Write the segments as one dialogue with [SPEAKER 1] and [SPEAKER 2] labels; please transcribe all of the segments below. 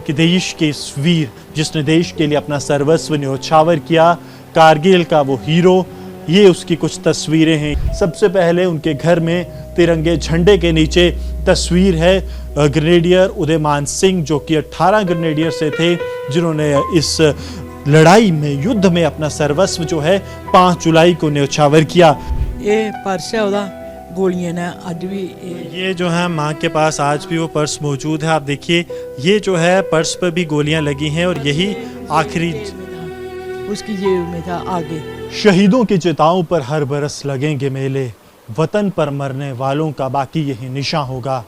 [SPEAKER 1] कि देश के इस वीर जिसने देश के लिए अपना सर्वस्व न्योछावर किया, कारगिल का वो हीरो, ये उसकी कुछ तस्वीरें हैं। सबसे पहले उनके घर में तिरंगे झंडे के नीचे तस्वीर है ग्रेनेडियर उदयमान सिंह, जो कि 18 ग्रेनेडियर से थे जिन्होंने इस लड़ाई में, युद्ध में अपना सर्वस्व जो है 5 जुलाई को न्योछावर किया।
[SPEAKER 2] ये पर्स है उदा, गोलियां ने आज भी
[SPEAKER 1] ये जो है माँ के पास आज भी वो पर्स मौजूद है। आप देखिए ये जो है पर्स पर भी गोलियां लगी हैं और यही आखिरी
[SPEAKER 2] उसकी जेब में था आगे।
[SPEAKER 1] शहीदों की चिताओं पर हर बरस लगेंगे मेले, वतन पर मरने वालों का बाकी यही निशान होगा।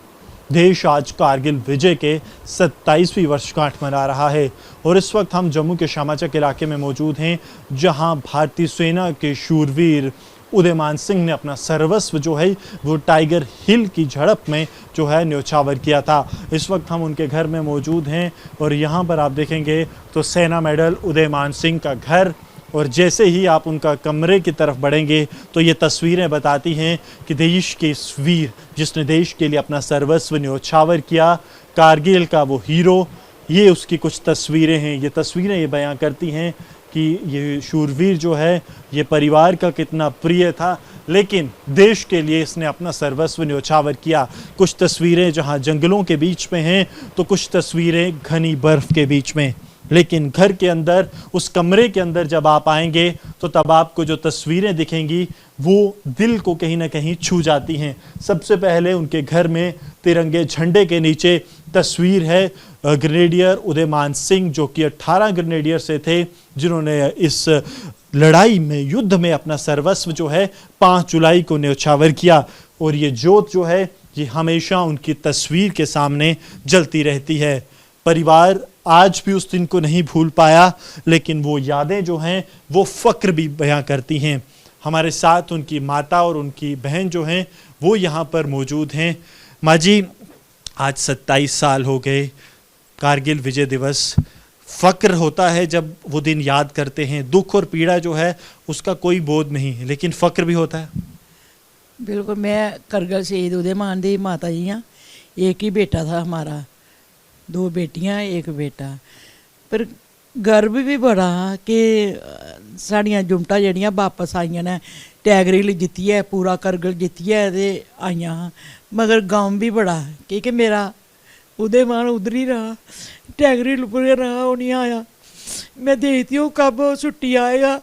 [SPEAKER 1] देश आज कारगिल विजय के 27वीं वर्षगांठ मना रहा है और इस वक्त हम जम्मू के शामाचक इलाके में मौजूद हैं, जहां भारतीय सेना के शूरवीर उदयमान सिंह ने अपना सर्वस्व जो है वो टाइगर हिल की झड़प में जो है न्योछावर किया था। इस वक्त हम उनके घर में मौजूद हैं और यहाँ पर आप देखेंगे तो सेना मेडल उदयमान सिंह का घर, और जैसे ही आप उनका कमरे की तरफ बढ़ेंगे तो ये तस्वीरें बताती हैं कि देश के इस वीर जिसने देश के लिए अपना सर्वस्व न्योछावर किया, कारगिल का वो हीरो, ये उसकी कुछ तस्वीरें हैं। ये तस्वीरें ये बयां करती हैं कि ये शूरवीर जो है ये परिवार का कितना प्रिय था, लेकिन देश के लिए इसने अपना सर्वस्व न्योछावर किया। कुछ तस्वीरें जहां जंगलों के बीच में हैं तो कुछ तस्वीरें घनी बर्फ के बीच में, लेकिन घर के अंदर, उस कमरे के अंदर जब आप आएंगे तो तब आपको जो तस्वीरें दिखेंगी वो दिल को कहीं ना कहीं छू जाती हैं। सबसे पहले उनके घर में तिरंगे झंडे के नीचे तस्वीर है ग्रेनेडियर उदयमान सिंह, जो कि 18 ग्रेनेडियर से थे जिन्होंने इस लड़ाई में, युद्ध में अपना सर्वस्व जो है 5 जुलाई को न्योछावर किया। और ये जोत जो है ये हमेशा उनकी तस्वीर के सामने जलती रहती है। परिवार आज भी उस दिन को नहीं भूल पाया, लेकिन वो यादें जो हैं वो फ़क्र भी बयां करती हैं। हमारे साथ उनकी माता और उनकी बहन जो हैं वो यहाँ पर मौजूद हैं। माँ जी, आज 27 साल हो गए कारगिल विजय दिवस। फ़क्र होता है जब वो दिन याद करते हैं, दुख और पीड़ा जो है उसका कोई बोध नहीं, लेकिन फ़क्र भी होता है।
[SPEAKER 2] बिल्कुल, मैं करगिल शहीद उदयमान दी माता जी हाँ। एक ही बेटा था हमारा, 2 बेटियां 1 बेटा, पर गर्व भी बड़ा कि साड़ियाँ जुमटा जड़ियाँ वापस आईयां ने, टाइगर हिल जित्तियै, पूरा करगिल जित्तियै ते आईयां हाँ। मगर गम भी बड़ा क्योंकि मेरा उदयमान उधर ही रहा, टाइगर हिल पर रहा, वो नहीं आया। मैं देखती हूँ कब छुट्टी आएगा,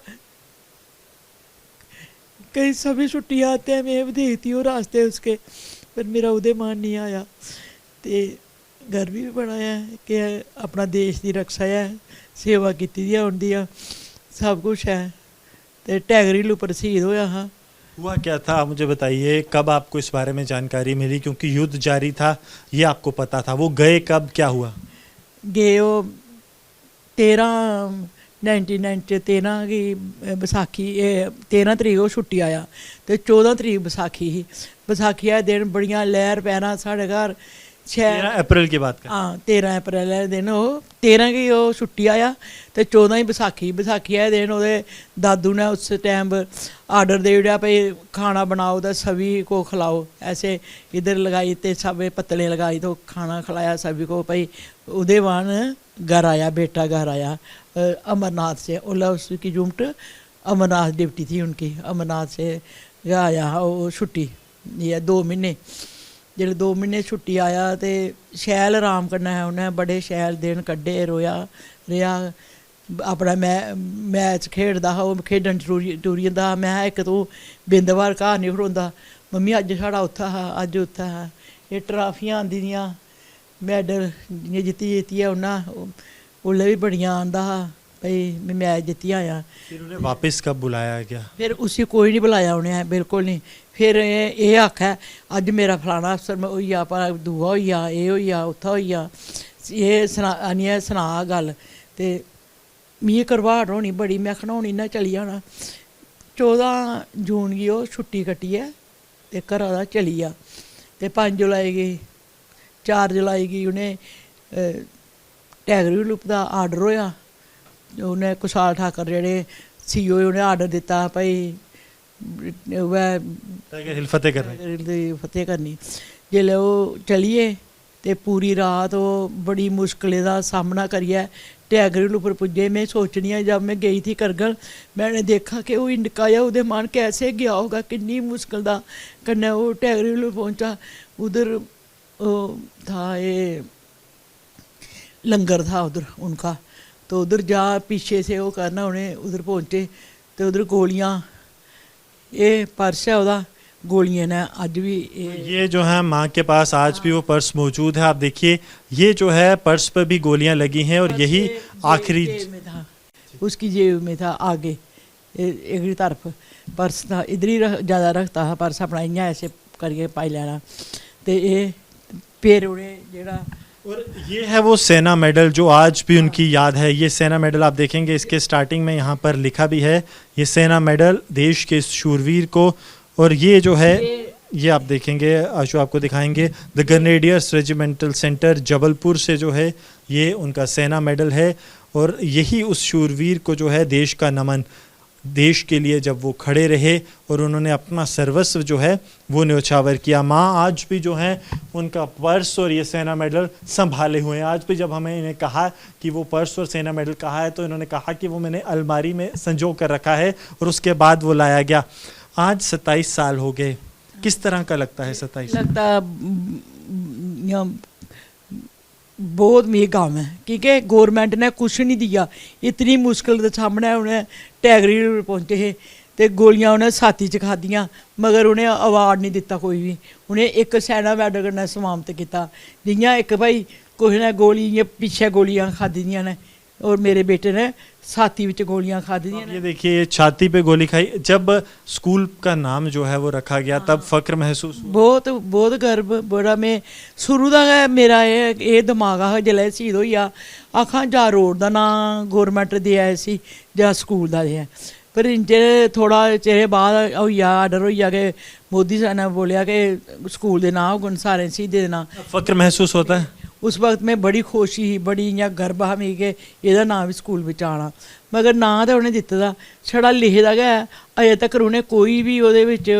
[SPEAKER 2] कई सभी छुट्टी आते हैं, मैं भी देखती हूँ रास्ते उसके, पर मेरा उदयमान नहीं आया। तो गर्व भी बड़ा है कि अपना देश की रक्षा है, सेवा की दी उनकी, सब कुछ है। तो टाइगर हिल उपर शहीद होया हाँ।
[SPEAKER 1] हुआ क्या था मुझे बताइए, कब आपको इस बारे में जानकारी मिली? क्योंकि युद्ध जारी था ये आपको पता था, वो गए कब, क्या हुआ?
[SPEAKER 2] गए वो 1913 की बैसाखी, 13 तरीक वो छुट्टी आया तो 14 तरीक बैसाखी ही। बैसाखी आए दिन बड़ियां लैर पैना साढ़े घर
[SPEAKER 1] 13 अप्रैल की बात कर।
[SPEAKER 2] हाँ 13 अप्रैल आए दिन वो 13 की वो छुट्टी आया तो 14 ही बैसाखी आए दिन वो दादू ने उस टाइम आर्डर दे दिया भाई खाना बनाओ तो सभी को खिलाओ। ऐसे इधर लगाई तो सब पत्तलें लगाई तो खाना खिलाया सभी को। भाई उदयमान घर आया, बेटा घर आया अमरनाथ से, ओला उसकी जुमट अमरनाथ ड्यूटी थी उनकी, अमरनाथ से आया वो छुट्टी ये 2 महीने। जिसले 2 महीने छुट्टी आया तो शैल आराम करना है उन्हें, बड़े शैल दिन कड्ढे, रोया रेहा, अपना मैच खेडदा हा, वो खेडन टूरी जंदा हा। मैं इक तू बिंद बार घर नहीं खड़ोंदा, मम्मी अज्ज साढ़ा उत्था हा, अज्ज उत्था हा। ये ट्राफियां आंदी दियां, मैडल जित्तियै उन्हें उसले भी बड़ियां आंदा हा भाई मैं मैच जित्ती आया।
[SPEAKER 1] फिर उन्हें वापस कब बुलाया गया? फिर
[SPEAKER 2] उसी कोई नहीं बुलाया उन्हें, बिल्कुल नहीं। फिर ये आखै अज मेरा फलाना अफसर होई गया, पर दूआ होई गया, ये होई गया, उत्था होई गया, ये आनियै सना गल। ते मिगी घरवाट होनी बड़ी, मैं आखना हून इन्नै चली जाना। 14 जून गी ओह् छुट्टी कट्टियै ते घरा दा चली गेआ। ते 5 जुलाई गी 4 जुलाई गी उ'नें टाइगर हिल दा आर्डर होया। उ'नें कुशाल ठाकर जेह्ड़े CEO उ'नें आर्डर दित्ता भाई
[SPEAKER 1] टाइगर हिल फतेह करनी।
[SPEAKER 2] फतेह करनी। जिसलै ओह् चलिए ਤੇ ਪੂਰੀ ਰਾਤ ਉਹ बड़ी मुश्किल ਦਾ सामना करिए टैगरिल ऊपर पुजे। मैं सोचनी है जब मैं गई थी करगिल मैंने देखा कि वो इंडकाया उधर मन कैसे गया होगा, कितनी मुश्किल दा कन्ने वो टैगरिल पहुंचा। उधर था ये लंगर था उधर उनका, तो उधर जा पीछे से वो करना उन्हें उधर पहुंचे तो उधर गोलियां, ये पर्स है उदा गोलियां ने अज भी
[SPEAKER 1] ये जो है माँ के पास आज भी वो पर्स मौजूद है। आप देखिए ये जो है पर्स पर भी गोलियां लगी हैं और यही आखिरी
[SPEAKER 2] जेब में था, उसकी जेब में था आगे एक तरफ पर्स था, इधर ही ज़्यादा रखता था पर्स अपना, इयां ऐसे करके पाई लेना। तो ये फिर उन्हें जेड़ा
[SPEAKER 1] और ये है वो सेना मेडल जो आज भी उनकी याद है। ये सेना मेडल आप देखेंगे इसके स्टार्टिंग में यहाँ पर लिखा भी है, ये सेना मेडल देश के शूरवीर को। और ये जो है ये आप देखेंगे आशु आपको दिखाएंगे the grenadiers regimental centre Jabalpur से जो है ये उनका सेना मेडल है। और यही उस शूरवीर को जो है देश का नमन, देश के लिए जब वो खड़े रहे और उन्होंने अपना सर्वस्व जो है वो न्यौछावर किया। माँ आज भी जो है उनका पर्स और ये सेना मेडल संभाले हुए हैं। आज भी जब हमें इन्हें कहा कि वो पर्स और सेना मेडल कहाँ है तो इन्होंने कहा कि वो मैंने अलमारी में संजो कर रखा है और उसके बाद वो लाया गया। आज 27 साल हो गए, किस तरह का लगता है 27?
[SPEAKER 2] लगता बहुत मेरी काम है क्योंकि गवर्नमेंट ने कुछ नहीं दिया, इतनी मुश्किल के सामने उन्हें टैगरी पहुंचे है तो गोलियां उन्हें छाती च खादियां मगर उन्हें अवार्ड नहीं दिता कोई भी। उन्हें एक सेना मेडल कन्नै समाप्त किया, जियां एक भाई कुछ ने गोली इयां पिछे गोलियां खादी दियां ने और मेरे बेटे ने छाती में गोलियां खादी दियां।
[SPEAKER 1] ये देखिए ये छाती पे गोली खाई। जब स्कूल का नाम जो है वो रखा गया तब फक्र महसूस हुआ?
[SPEAKER 2] बहुत बहुत गर्व बड़ा। मैं शुरू का मेरा ये दिमाग हा जिसलै शहीद होई आ आखा जा रोड का नाम गौरमेंट दिया सी जा स्कूल का दिया, पर इंजे थोड़ा चिर बाद होई आ आर्डर होई आ कि मोदी साहब ने बोलिया कि स्कूल के नाम होगन सारे शहीदें दे नाम।
[SPEAKER 1] फक्र महसूस होता है?
[SPEAKER 2] उस वक्त में बड़ी खुशी ही बड़ी इयां गर्व हा मिगी कि एह्दा नाम भी स्कूल बिच आना, मगर नां ते उ'नें दित्ते दा छड़ा लिखे दा गै अजें तक्कर उ'नें कोई भी ओह्दे बिच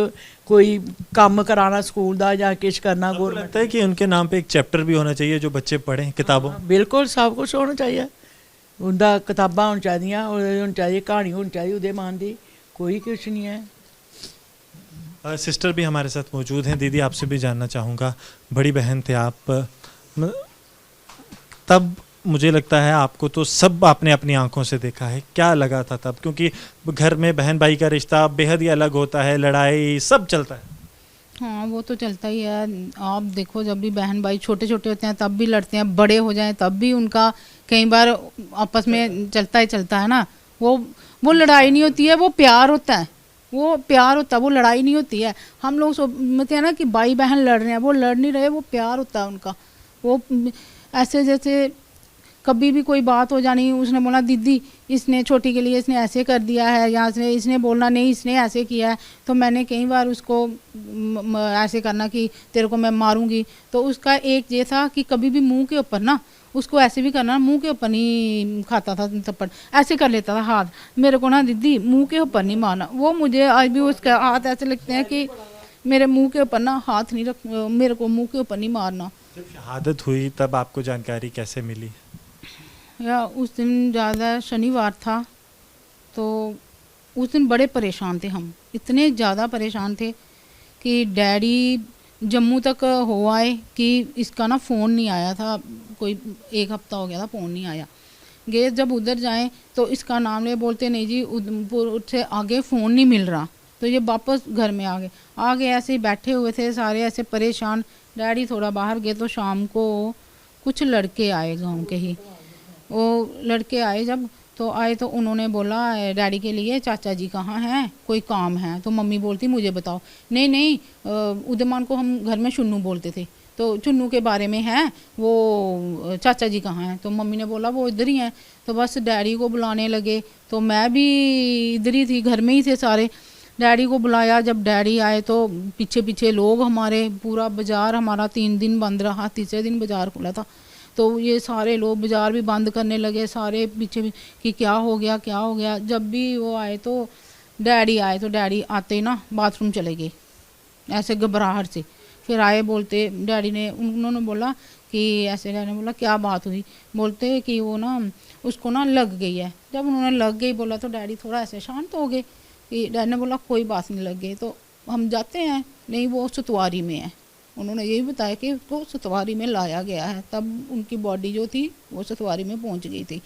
[SPEAKER 2] कोई कम्म कराना स्कूल दा जां किश करना। गौरमेंट
[SPEAKER 1] लगता है कि उनके नाम पे एक चैप्टर भी होना चाहिए जो बच्चे पढ़ें किताबों?
[SPEAKER 2] बिल्कुल सब कुछ होना चाहिए, उंदा किताबां होनी चाहिदियां, होनी चाहिदी क्हानी होनी चाहिदी उदे मान दी, कोई कुछ नहीं है।
[SPEAKER 1] सिस्टर भी हमारे साथ मौजूद हैं। दीदी आपसे भी जानना चाहूँगा, बड़ी बहन थे आप, तब मुझे लगता है आपको तो सब आपने अपनी आंखों से देखा है, क्या लगा था तब? क्योंकि घर में बहन भाई का रिश्ता बेहद ही अलग होता है, लड़ाई सब चलता है।
[SPEAKER 3] हाँ वो तो चलता ही है। आप देखो जब भी बहन भाई छोटे छोटे होते हैं तब भी लड़ते हैं, बड़े हो जाएं तब भी उनका कई बार आपस में चलता ही चलता है ना। वो लड़ाई नहीं होती है, वो प्यार होता है, वो प्यार होता है, वो लड़ाई नहीं होती है। हम लोग समझते हैं ना कि भाई बहन लड़ रहे हैं, वो लड़ नहीं रहे, वो प्यार होता है उनका। वो ऐसे जैसे कभी भी कोई बात हो जानी, उसने बोला दीदी इसने छोटी के लिए इसने ऐसे कर दिया है, या इसने बोलना नहीं इसने ऐसे किया है, तो मैंने कई बार उसको ऐसे करना कि तेरे को मैं मारूंगी। तो उसका एक ये था कि कभी भी मुंह के ऊपर ना उसको ऐसे भी करना, मुंह के ऊपर नहीं खाता था थप्पड़, ऐसे कर लेता था हाथ मेरे को ना दीदी मुंह के ऊपर नहीं मारना। वो मुझे आज भी उसके हाथ ऐसे लगते हैं कि मेरे मुंह के ऊपर ना हाथ नहीं रख, मेरे को मुंह के ऊपर नहीं मारना।
[SPEAKER 1] जब शहादत हुई तब आपको जानकारी कैसे मिली?
[SPEAKER 3] या उस दिन ज़्यादा शनिवार था तो उस दिन बड़े परेशान थे हम, इतने ज़्यादा परेशान थे कि डैडी जम्मू तक हो आए कि इसका ना फ़ोन नहीं आया था, कोई 1 हफ्ता हो गया था फ़ोन नहीं आया। गए जब उधर जाएं तो इसका नाम ले, बोलते नहीं जी उधमपुर से आगे फ़ोन नहीं मिल रहा, तो ये वापस घर में आ गए ऐसे ही बैठे हुए थे सारे ऐसे परेशान। डैडी थोड़ा बाहर गए तो शाम को कुछ लड़के आए गांव के ही, वो लड़के आए जब तो आए तो उन्होंने बोला डैडी के लिए चाचा जी कहाँ हैं, कोई काम है? तो मम्मी बोलती मुझे बताओ। नहीं उदमान को हम घर में चुन्नू बोलते थे, तो चुन्नू के बारे में है, वो चाचा जी कहाँ हैं? तो मम्मी ने बोला वो इधर ही हैं। तो बस डैडी को बुलाने लगे, तो मैं भी इधर ही थी, घर में ही थे सारे। डैडी को बुलाया, जब डैडी आए तो पीछे पीछे लोग हमारे, पूरा बाज़ार हमारा 3 दिन बंद रहा, तीसरे दिन बाज़ार खुला था। तो ये सारे लोग बाज़ार भी बंद करने लगे, सारे पीछे कि क्या हो गया। जब भी वो आए तो डैडी आए तो डैडी आते ही ना बाथरूम चले गए ऐसे घबराहट से। फिर आए बोलते डैडी ने, उन्होंने बोला कि ऐसे डैडी ने बोला क्या बात हुई, बोलते कि वो ना उसको ना लग गई है। जब उन्होंने लग गई बोला तो डैडी थोड़ा ऐसे शांत हो गए कि डैडी ने बोला कोई बात नहीं लग गई। तो हम जाते हैं, नहीं वो सुतवारी में है। उन्होंने यही बताया कि उसको सुतवारी में लाया गया है, तब उनकी बॉडी जो थी वो सुतवारी में पहुंच गई थी।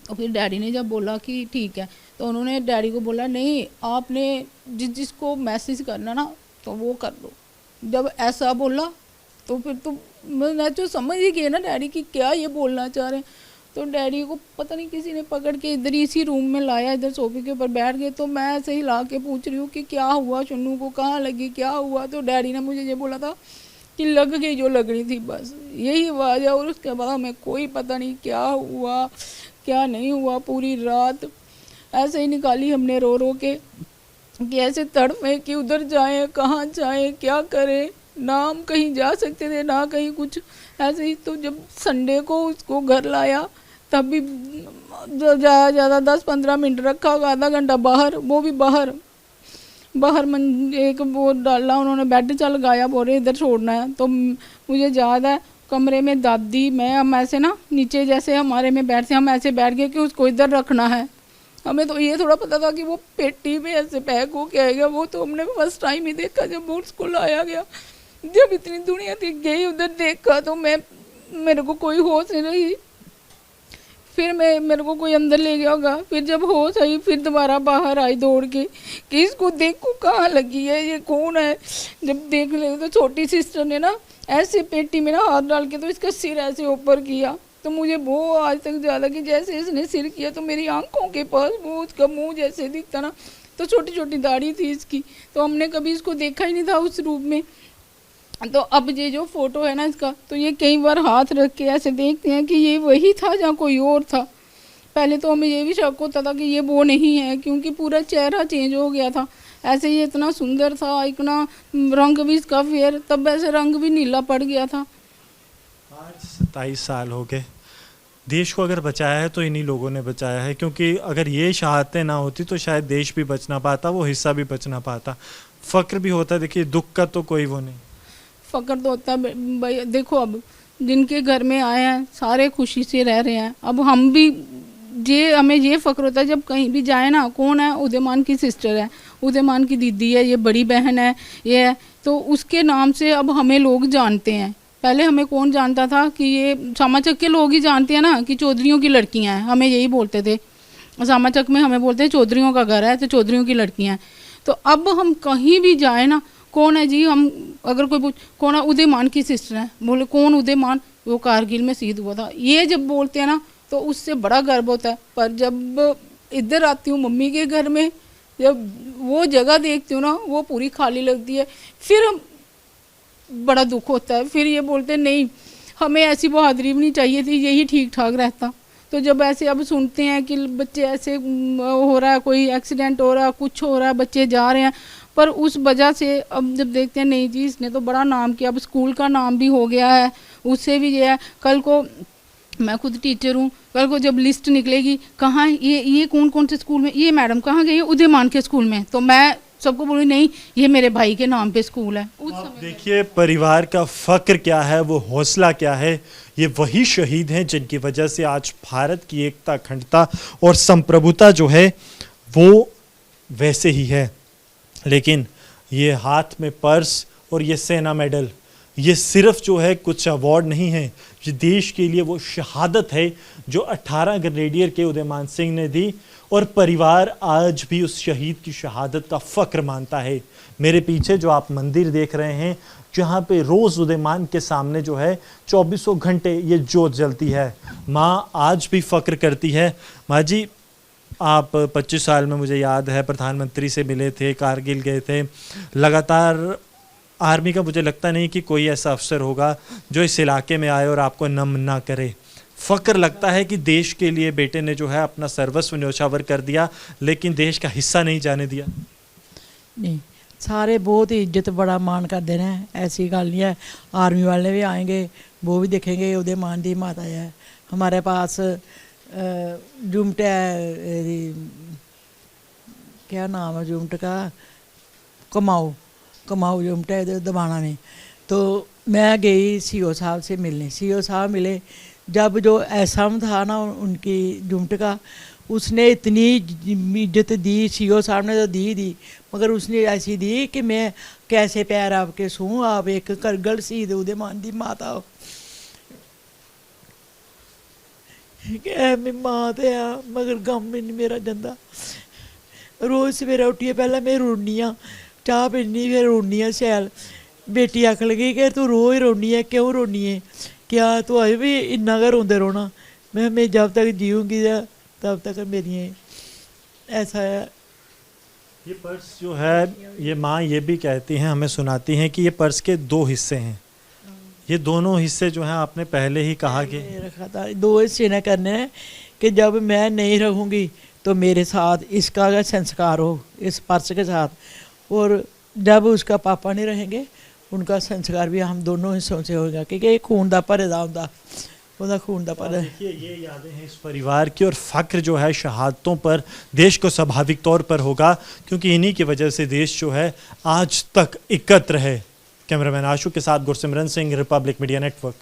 [SPEAKER 3] तो फिर डैडी ने जब बोला कि ठीक है, तो उन्होंने डैडी को बोला नहीं आपने जिसको मैसेज करना ना तो वो कर लो। जब ऐसा बोला तो फिर तो मैं तो समझ ही गई ना डैडी की क्या ये बोलना चाह रहे हैं। तो डैडी को पता नहीं किसी ने पकड़ के इधर ही इसी रूम में लाया, इधर सोफे के ऊपर बैठ गए। तो मैं ऐसे ही ला के पूछ रही हूँ कि क्या हुआ, चुन्नू को कहाँ लगी, क्या हुआ। तो डैडी ने मुझे ये बोला था कि लग गई जो लगनी थी, बस यही आवाज़ है। और उसके बाद हमें कोई पता नहीं क्या हुआ क्या नहीं हुआ। पूरी रात ऐसे ही निकाली हमने रो रो के कि ऐसे तड़पे कि उधर जाएं कहाँ जाएं क्या करें, ना हम कहीं जा सकते थे ना कहीं कुछ ऐसे ही। तो जब संडे को उसको घर लाया तब भी ज़्यादा 10-15 मिनट रखा होगा, आधा घंटा बाहर, वो भी बाहर एक वो डाला उन्होंने, बेड चा लगाया, बोल रहे इधर छोड़ना है। तो मुझे याद है कमरे में दादी मैं हम ऐसे ना नीचे जैसे हमारे में बैठते हम ऐसे बैठ गए कि उसको इधर रखना है। हमें तो ये थोड़ा पता था कि वो पेटी में ऐसे पैक हो के आएगा। वो तो हमने फर्स्ट टाइम ही देखा जब वो उसको लाया गया। जब इतनी दुनिया थी गई उधर देखा तो मेरे को कोई होश नहीं रही। फिर मेरे को कोई अंदर ले गया होगा। फिर जब होश आई फिर दोबारा बाहर आई दौड़ के कि इसको देखो कहाँ लगी है, ये कौन है। जब देख ले तो छोटी सिस्टर ने ना ऐसे पेटी में ना हाथ डाल के तो इसका सिर ऐसे ऊपर किया। तो मुझे वो आज तक ज़्यादा कि जैसे इसने सिर किया तो मेरी आंखों के पास वो उसका मुंह जैसे दिखता ना, तो छोटी छोटी दाढ़ी थी इसकी। तो हमने कभी इसको देखा ही नहीं था उस रूप में। तो अब ये जो फोटो है ना इसका, तो ये कई बार हाथ रख के ऐसे देखते हैं कि ये वही था या कोई और था। पहले तो हमें ये भी शक होता था कि ये वो नहीं है, क्योंकि पूरा चेहरा चेंज हो गया था। ऐसे ये इतना सुंदर था, इतना रंग भी इसका फेयर, तब ऐसे रंग भी नीला पड़ गया था।
[SPEAKER 1] आज 27 साल हो गए। देश को अगर बचाया है तो इन्हीं लोगों ने बचाया है, क्योंकि अगर ये शहादतें ना होती तो शायद देश भी बच ना पाता, वो हिस्सा भी बच ना पाता। फ़क्र भी होता, देखिए दुख का तो कोई वो नहीं।
[SPEAKER 3] फ़क्र तो होता है भाई। देखो अब जिनके घर में आए हैं सारे खुशी से रह रहे हैं। अब हम भी हमें ये फ़क्र होता है जब कहीं भी जाए ना, कौन है, उदयमान की सिस्टर है, उदयमान की दीदी है, ये बड़ी बहन है, ये है, तो उसके नाम से अब हमें लोग जानते हैं। पहले हमें कौन जानता था कि ये सामाचक के लोग ही जानते हैं ना कि चौधरियों की लड़कियां हैं, हमें यही बोलते थे। सामाचक में हमें बोलते हैं चौधरियों का घर है तो चौधरियों की लड़कियां हैं। तो अब हम कहीं भी जाए ना, कौन है जी, हम अगर कोई पूछ कौन है, उदयमान की सिस्टर है, बोले कौन उदयमान, वो कारगिल में शहीद हुआ था। ये जब बोलते हैं ना तो उससे बड़ा गर्व होता है। पर जब इधर आती हूँ मम्मी के घर में, जब वो जगह देखती हूँ ना वो पूरी खाली लगती है, फिर बड़ा दुख होता है। फिर ये बोलते नहीं हमें ऐसी बहादुरी भी नहीं चाहिए थी, यही ठीक ठाक रहता। तो जब ऐसे अब सुनते हैं कि बच्चे ऐसे हो रहा है, कोई एक्सीडेंट हो रहा है, कुछ हो रहा है, बच्चे जा रहे हैं, पर उस वजह से अब जब देखते हैं नहीं जी इसने तो बड़ा नाम किया, अब स्कूल का नाम भी हो गया है, उससे भी ये है। कल को मैं खुद टीचर हूँ, कल को जब लिस्ट निकलेगी कहाँ ये कौन कौन से स्कूल में ये मैडम कहाँ गई है, उदयमान के स्कूल में, तो मैं सबको बोलूँ नहीं ये मेरे भाई के नाम पे स्कूल है। उस समय
[SPEAKER 1] देखिए परिवार का फ़क्र क्या है, वो हौसला क्या है, ये वही शहीद हैं जिनकी वजह से आज भारत की एकता, अखंडता और संप्रभुता जो है वो वैसे ही है। लेकिन ये हाथ में पर्स और ये सेना मेडल, ये सिर्फ जो है कुछ अवार्ड नहीं है, ये देश के लिए वो शहादत है जो 18 ग्रेनेडियर के उदयमान सिंह ने दी, और परिवार आज भी उस शहीद की शहादत का फ़क्र मानता है। मेरे पीछे जो आप मंदिर देख रहे हैं, जहाँ पे रोज़ उदयमान के सामने जो है 24 घंटे ये जोत जलती है, माँ आज भी फ़क्र करती है। माँ जी आप 25 साल में मुझे याद है प्रधानमंत्री से मिले थे, कारगिल गए थे, लगातार आर्मी का मुझे लगता नहीं कि कोई ऐसा अफसर होगा जो इस इलाके में आए और आपको नम ना करे। फ़क्र लगता है कि देश के लिए बेटे ने जो है अपना सर्वस्व न्योछावर कर दिया, लेकिन देश का हिस्सा नहीं जाने दिया।
[SPEAKER 2] नहीं सारे बहुत ही इज्जत बड़ा मान करते हैं, ऐसी गल नहीं है। आर्मी वाले भी आएंगे वो भी देखेंगे उदयमान दी माता है। हमारे पास जुमट है, क्या नाम है जुमट का, कमाऊ जुमट है इधर दबाना में, तो मैं गई सीओ साहब से मिलने। सीओ साहब मिले, जब जो एसएम था ना उनकी जुमट का, उसने इतनी इज्जत दी, सीओ साहब ने तो दी, मगर उसने ऐसी दी कि मैं कैसे पैर आपके सूं, आप एक करगल शहीद उदय मान दी माता हो। मैं मां ते आ मगर गम नहीं मेरा जंदा। रोज सवेरे उठिए पहले मैं रोनी हाँ, चाह पीनी, फिर रोनी हाँ शैल। बेटी आख लगी कि तू रोज रोनी है, क्यों रोनी है, क्या तू अभी भी इन्ना गै रोंदे रौह्ना। मैं जब तक जीऊँगी तब तक मेरी ऐसा है।
[SPEAKER 1] ये पर्स जो है, ये माँ ये भी कहती हैं, हमें सुनाती हैं कि ये पर्स के 2 हिस्से हैं। ये दोनों हिस्से जो हैं आपने पहले ही कहा कि
[SPEAKER 2] रखा था, 2 हिस्से न करने हैं कि जब मैं नहीं रहूँगी तो मेरे साथ इसका का संस्कार हो, इस पर्स के साथ, और जब उसका पापा नहीं रहेंगे उनका संस्कार भी हम दोनों हिस्सों से होगा, क्योंकि ये खून दा भरे दा होंदा, ਉਹਦਾ खून दा भरे।
[SPEAKER 1] देखिए ये यादें हैं इस परिवार की, और फ़ख्र जो है शहादतों पर देश को स्वाभाविक तौर पर होगा, क्योंकि इन्हीं की वजह से देश जो है आज तक एकत्र है। कैमरामैन आशु के साथ Gursimran Singh, Republic media network.